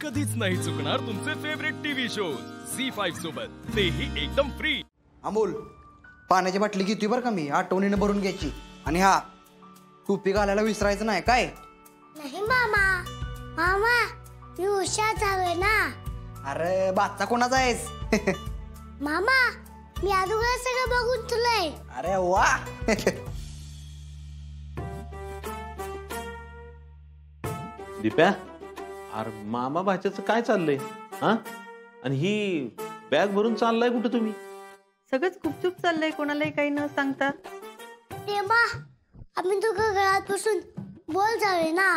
कधीच नाही चुकणार तुमचे फेवरेट टीव्ही शोज झी5 सोबत, तेही एकदम फ्री। अमोल, पाण्याची बाटली घेतोय बरं का मी, आठवणीने भरून घ्यायची। आणि हा, टोपी घालायला विसरायचं नाही काय? नाही मामा, मामा मी हुशार झालोय ना। अरे बादचा कोणाचा आहेस? मामा मी अगोदर सगळं बघून तुलाय। अरे वा। दीप्या, अरे मामा भाच्याचं काय चाललंय हा? आणि ही बॅग भरून चाललाय कुठे तुम्ही? सगळंच गुपचूप चाललंय, कोणालाही काही न सांगता। तेव्हा आम्ही दोघं घरात बसून बोल झालोय ना।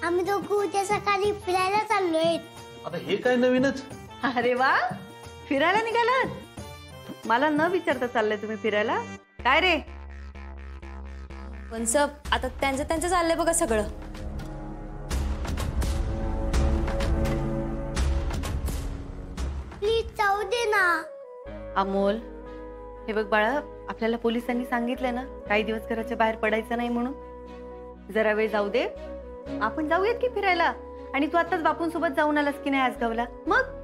आम्ही दोघं उद्या सकाळी फिरायला चाललोय। आता हे काय नवीनच? अरे वा, फिरायला निघालात? मला न विचारता चाललंय तुम्ही फिरायला? काय रे? पण सब आता त्यांचं चाललंय बघा सगळं। प्लीज जाऊ दे ना। अमोल, हे बघ बाळा, आपल्याला पोलिसांनी सांगितलंय ना काही दिवस घराच्या बाहेर पडायचं नाही म्हणून। जरा वेळ जाऊ दे, आपण जाऊयात की फिरायला। आणि तू आताच बापूंसोबत जाऊन आलास की नाही आसगावला? मग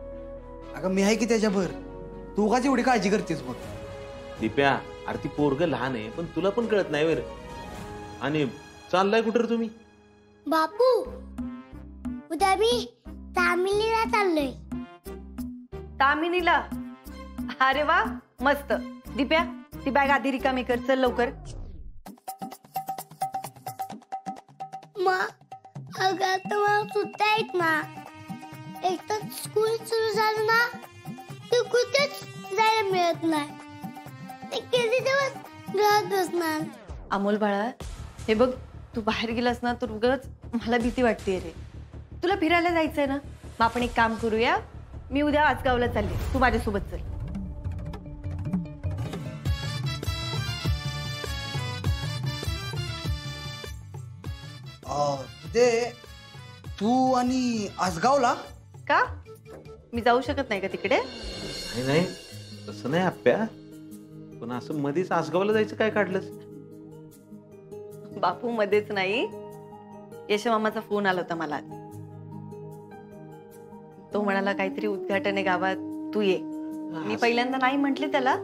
अगं मी आहे की त्याच्यावर, तू का एवढी काळजी करतेस बघ? दीप्या, अरे ती पोरग लहान आहे, पण तुला पण कळत नाही वर। आणि चाललाय कुठे रे तुम्ही? बापू, उद्या मी तामिलीला चाललोय। तामिनीला? अरे वा, मस्त। दीप्या, ती बॅग आधी रिकामी कर, चल लवकर। अगं तुम्हाला सुट्ट्या आहेत ना, एक तर स्कूल सुरू झालं ना, तू कुठेच जायला मिळत नाही। किती दिवस घरात बसणार? अमोल बाळा, हे बघ, तू बाहेर गेलास ना तर उगाच मला भीती वाटते रे। तुला फिरायला जायचंय ना, मग आपण एक काम करूया, मी उद्या आसगावला चालले, तू माझ्यासोबत चल। ते तू आणि आसगावला का? मी जाऊ शकत नाही का तिकडे? नाही नाही, तसं नाही आप्या, पण असं मध्येच आसगावला जायचं काय काढलंस? बापू मध्येच नाही, यशमामाचा फोन आला होता मला। तो म्हणाला काहीतरी उद्घाटन आहे गावात, तू ये। मी पहिल्यांदा नाही म्हटले त्याला,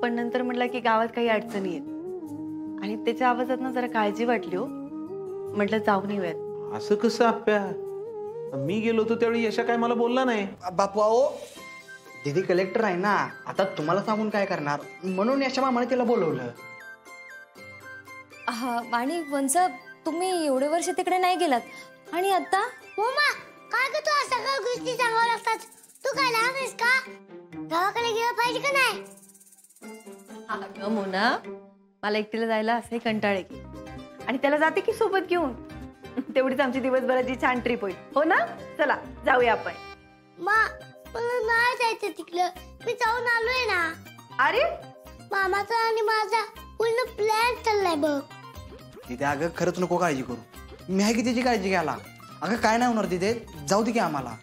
पण नंतर म्हटलं की गावात काही अडचणी आहेत आणि त्याच्या आवाजात ना जरा काळजी वाटली हो, म्हटलं जाऊन येऊयात। असं कसं आप्या? मी गेलो होतो त्यावेळी यशा काय मला बोलला नाही। बापू अहो, दीदी कलेक्टर आहे ना, आता तुम्हाला सांगून काय करणार, म्हणून यशा मामाने तिला बोलवलं। आणि वंसब, तुम्ही एवढे वर्ष तिकडे नाही गेलात आणि आता? मम्मा, काय ग तू सगळ्या गोष्टी सांगावं लागतात? तू काय लहान आहेस का? गावाकडे गेलं पाहिजे का नाही? अगं मोना, मला एकटीला जायला असंही कंटाळ आहे, आणि त्याला जाते की सोबत घेऊन, तेवढीच आमची दिवसभराची छान ट्रिप होईल, हो ना? चला जाऊया आपण। मला नाही जायचं तिकडं, मी जाऊन आलोय ना। अरे मामाचा आणि माझा पूर्ण प्लॅन चाललाय बघ। तिथे अगं खरंच नको काळजी करू, मी आहे की त्याची काळजी घ्यायला। अगं काय नाही होणार तिथे, जाऊ दे की आम्हाला।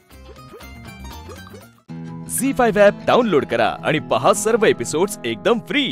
झी5 ॲप डाउनलोड करा आणि पहा सर्व एपिसोड्स एकदम फ्री।